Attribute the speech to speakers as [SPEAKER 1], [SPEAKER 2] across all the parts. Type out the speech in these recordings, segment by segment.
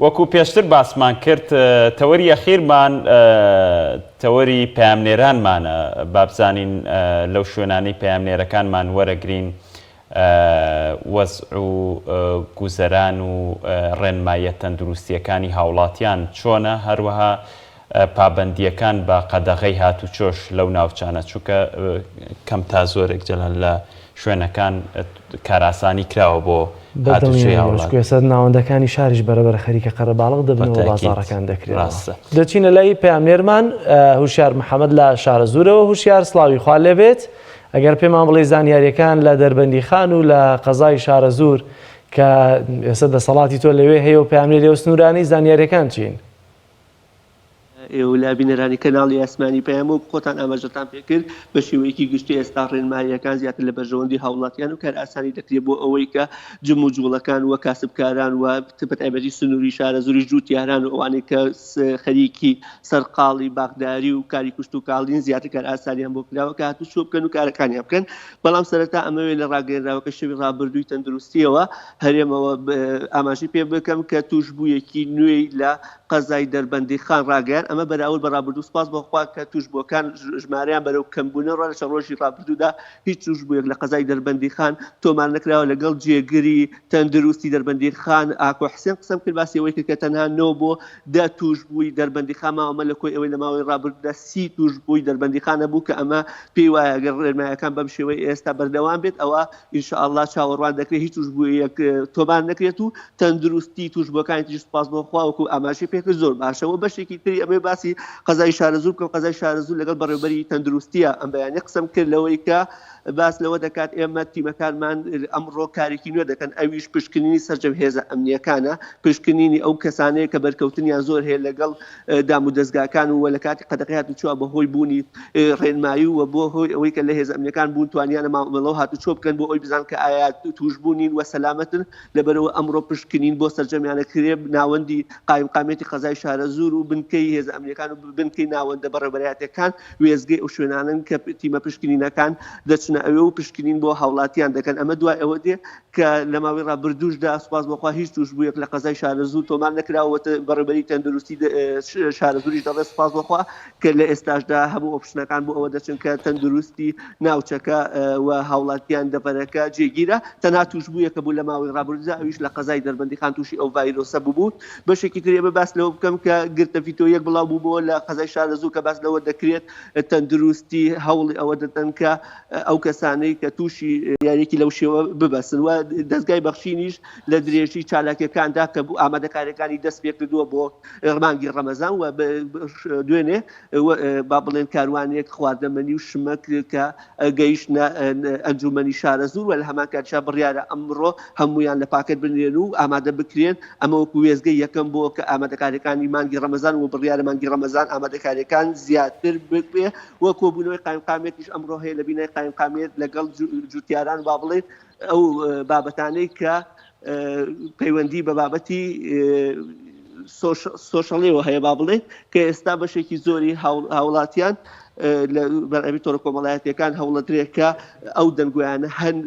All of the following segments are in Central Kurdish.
[SPEAKER 1] وەکو پێشتر باسمان کرد تەوەری یەخیرمان تەوەری پەیامنێرانمانە با بزانین لەو شوێنانەی پەیامنێرەکانمان وەرەگرین وەزع و گوزەران و ڕێنماییە تەندروستیەکانی هاوڵاتیان چۆنە، هەروەها پابەندیەکان بە قەدەغەی هاتوچۆش لەو ناوچانە، چونکە کەم تا زۆرێک جەلال لە شوێنەکان کاراسانی کراوە بۆ هاتوچۆی هاوڵات.
[SPEAKER 2] کوێسەر ناوەندەکانی شاریش بەرەبەر خەریکە قەرەباڵغ دەبنەوە بازاڕەکان دەکرێت. دەچینە لای پەیامنێرمان هوشیار محەممەد لە شارەزورەوە. هوشیار سڵاوی خوا لێبێت، ئەگەر پێمان بڵێ زانیاریەکان لە دەربەندیخان و لە قەزای شارەزور کە ئێستا دەسەڵاتی تۆ لەوێ هەیە و پەیامنێری ئەو سنوورانی زانیاریەکان چین؟
[SPEAKER 3] ئێوە لا بینەرانی کەناڵی ئاسمانی پەیام و خۆتان ئاماژەتان پێکرد بە شێوەیەکی گشتی ئێستا ڕێنماییەکان زیاتر لە بەرژەوەندی هاوڵاتیان و کار ئاسانی دەکرێت بۆ ئەوەی کە جم و جوڵەکان وە کاسبکاران و بەتایبەتی سنووری شارەزوری جووتیاران و ئەوانەی کە خەریکی سەرقاڵی باغداری و کاری کوشت و کاڵین زیاتر کار ئاسانیان بۆ کراوە کە هاتوچۆ بکەن و کارەکانیان بکەن. بەڵام سەرەتا ئەمەوێت لە ڕاگەیەنراوەکە شەوی ڕابردووی تەندروستیەوە هەرێمەوە ئاماژی پێ بکەم کە توشبوویەکی نوێی لە قەزای دەربەندیخان ڕاگەیان. ئەمە بەراورد بە ڕابردوو سپاس بەخوا کە توشبووەکان ژمارەیان بەرەو کەمبوونەوە لە چەند ڕۆژی ڕابردوودا هیچ توشبوویەک لە قەزای دەربەندیخان تۆمار نەکراوە. لەگەڵ جێگری تەندروستی دەربەندیخان ئاکۆ حسێن قسەم کرد باسی ئەوەی کە تەنها 9 بۆ 10 توشبووی دەربەندیخان ماوەمە لە کۆی ئەوەی لە ماوەی ڕابردوودا 30 توشبووی دەربەندیخانە بوو کە ئەمە پێی وایە ئەگەر ڕێنماییەکان بەم شێوەی ئێستا بەردەوام بێت ئەوە ئینشاءالله چاوەڕوان دەکرێت هیچ توشبوویەک تۆمار نەکرێت و تەندروستی توشبووەکانی تریش سپاس بەخوا وەکو ئاماژەی پێکرد زۆر باشەوە. بەشێکی تری ئەمێ باسی قەزای شارەزور بکەم. قەزای شارەزور لەگەڵ بەڕێوەبەری تەندروستیە ئەم بەیانیە قسەم کرد لەوەی کە باس لەوە دەکات ئێمە تیمەکانمان ئەمڕۆ کارێکی نوێ دەکەن، ئەویش پشکنینی سەرجەم هێزە ئەمنیەکانە، پشکنینی ئەو کەسانەیە کە بەرکەوتنیان زۆر هەیە لەگەڵ دام و دەستگاکان و لە کاتی قەدەغەی هاتوچۆ بەهۆی بوونی ڕێنمایی و بۆ هۆی ئەوەی کە لە هێزە ئەمنیەکان بوون توانیانە مامەڵەوە هاتوچۆ بکەن بۆ ئەوی بزان کە ئایا توشبوونین وە سەلامەتن. لەبەرەوە ئەمڕۆ پشکنین بۆ سەرجەمیانە کرێ ناوەندی قایمقامێتی قەزای شارەزور و بنکەی هێزە ئەمنیەکان و بنکەی ناوەندە بەڕێوەبەریاتەکان وێزگەی ئەو شوێنانن کە تیمە پشکنینەکان دەچنە ئەوێ و پشکنین بۆ هاوڵاتیان دەکەن. ئەمە دوای ئەوە دێ کە لە ماوەی ڕابردووشدا سوپاس بەخوا هیچ توشبوویەک لە قەزای شارەزور تۆمار نەکراوەتە. بەڕێوەبەری تەندروستی شارەزوریش دەڵێ سوپاس بەخوا کە لە ئێستاشدا هەموو ئۆپشنەکان بۆ ئەوە دەچن کە تەندروستی ناوچەکە و هاوڵاتیان دەبەرەکە جێگیرە. تەنها توشبوویەکە بوو لە ماوەی ڕابردوودا ئەویش لە قەزای دەربەندیخان تووشی ئەو ڤایرۆسە بوو. بەشێکی تری ئەمە باس لەوە بکەم کە گرتە ڤیدۆیەک بڵاو بوو بۆ لە قەزای شارەزور کە باس لەوە دەکرێت تەندروستی هەوڵی ئەوە دەدەن کە ئەو کەسانەی کە تووشی یاریەکی لەو شێوە ببەسن و دەستگای بەخشینیش لە درێژی چالاکیەکاندا کە بوو ئامادەکاریەکانی دەست پێ کردووە بۆ مانگی ڕەمەزان و دوێنێ با بڵێن کاروانێک خواردەمەنی و شمەک کە گەیشتە ئەنجومەنی شارەزور و لە هەمان کاتیشا بڕیارە ئەمڕۆ هەمویان لە پاکەت بنێن و ئامادە بکرێن. ئەمە وەکو وێزگەی یەکەم بۆ کە ئامادەکاریەکانی مانگی ڕەمەزان و بڕیارە مانگی ڕەمەزان ئامادەکاریەکان زیاتر بێ و کۆبوونەوەی قایمقامێتیش ئەمڕۆ هەیە لە بینای قایمقامێت لەگەڵ جوتیاران با بڵێن ئەو بابەتانەی کە پەیوەندی بە بابەتی سۆشەڵیەوە هەیە با بڵێن کە ئێستا بەشێکی زۆری هاوڵاتیان بەڕێوەبەری تۆڕە کۆمەڵایەتیەکان هەوڵەدرێت کە ئەو دەنگۆیانە هەن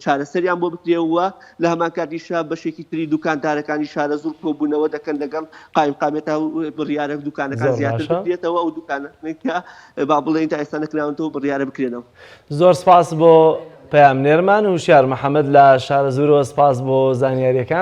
[SPEAKER 3] چارەسەریان بۆ بکرێەوە. لە هەمان کاتیشا بەشێکی تری دوکاندارەکانی شارەزور کۆبوونەوە دەکەن لەگەڵ قایمقامێتە بڕیارە دوکانەکان زیاتر بکرێتەوە ئەو دوکانەکە با بڵێن تا ئێستا نەکراونەوە بڕیارە بکرێنەوە.
[SPEAKER 2] زۆر سپاس بۆ پەیامنێرمان هوشیار محەممەد لە شارەزورەوە، سپاس بۆ زانیاریەکان.